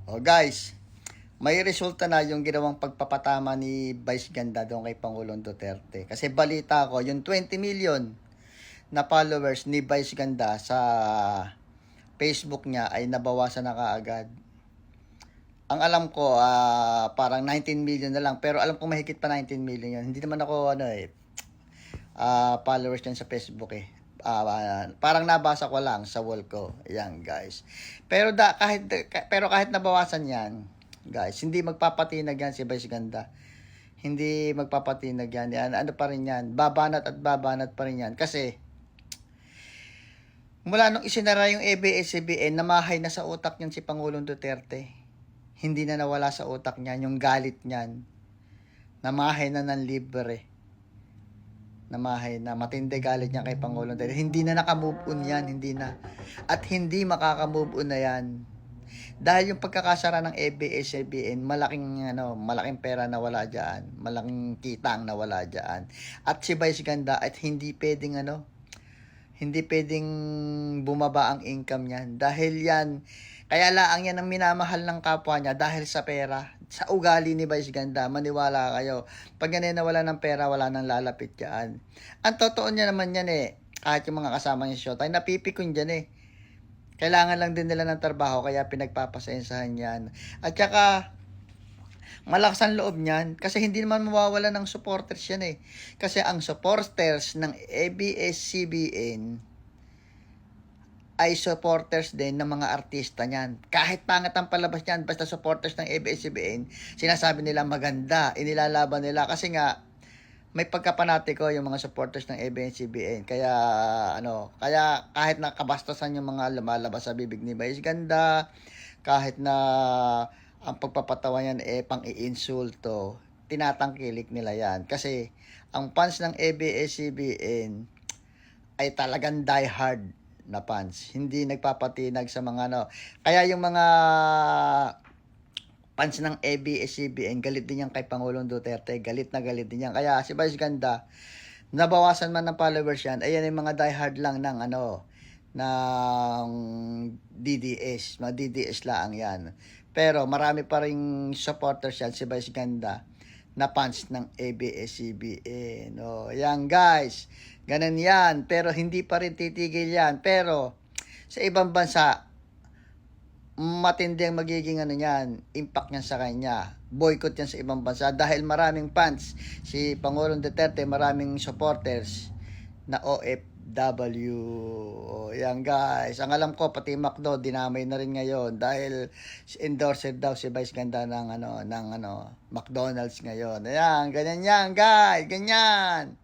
O guys, may resulta na yung ginawang pagpapatama ni Vice Ganda doon kay Pangulong Duterte. Kasi balita ko, yung 20 million na followers ni Vice Ganda sa Facebook niya ay nabawasan na kaagad. Ang alam ko, parang 19 million na lang. Pero alam ko mahigit pa 19 million yun. Hindi naman ako, followers dyan sa Facebook eh. Parang nabasa ko lang sa wall ko. Ayan, guys. Pero kahit nabawasan yan, guys, hindi magpapatinag yan si Vice Ganda. Hindi magpapatinag yan. Ano pa rin yan? Babanat at babanat pa rin yan. Kasi, mula nung isinara yung ABS-CBN, namahay na sa utak niyan si Pangulong Duterte. Hindi na nawala sa utak niyan yung galit niyan. Namahay na ng libre. Namahay na matindi galit niya kay Pangulong Duterte. Hindi na naka-move on yan, hindi na. At hindi makaka-move on na yan. Dahil yung pagkakasara ng ABS-CBN, malaking pera na wala diyan, malaking kitang na wala diyan. At si Vice Ganda at hindi pwedeng bumaba ang income niyan. Dahil yan, kaya laang yan ang minamahal ng kapwa niya dahil sa pera. Sa ugali ni Vice Ganda, maniwala kayo. Pag ganyan nawala ng pera, wala nang lalapit yan. Ang totoo niya naman yan kahit yung mga kasama niya siya, napipikon dyan Kailangan lang din nila ng trabaho, kaya pinagpapasensahan yan. At saka, malakas ang loob niyan kasi hindi naman mawawala ng supporters yan Kasi ang supporters ng ABS-CBN ay supporters din ng mga artista niyan. Kahit pangat ang palabas niyan, basta supporters ng ABS-CBN, sinasabi nila maganda, inilalaban nila kasi nga may pagkapanatiko yung mga supporters ng ABS-CBN. Kaya kahit nakabastasan yung mga lumalabas sa bibig ni Vice Ganda, kahit na ang pagpapatawa niyan pang-iinsulto, tinatangkilik nila yan. Kasi ang fans ng ABS-CBN ay talagang diehard na fans. Hindi nagpapatinag sa mga Kaya yung mga fans ng ABS-CBN, galit din yan kay Pangulong Duterte. Galit na galit din yan. Kaya si Vice Ganda, nabawasan man ng followers yan, ayan yung mga diehard lang ng ng DDS. Mga DDS lang yan. Pero marami pa ring supporters yan si Vice Ganda na fans ng ABS-CBN. Yan guys. Ganun yan. Pero hindi pa rin titigil yan. Pero sa ibang bansa, matindi ang magiging impact niya sa kanya. Boycott yan sa ibang bansa dahil maraming fans. Si Pangulong Duterte, maraming supporters na OFW. Yan guys. Ang alam ko, pati McDo, dinamay na rin ngayon dahil endorser daw si Vice Ganda ng McDonald's ngayon. Ayan, ganyan yan guys. Ganyan.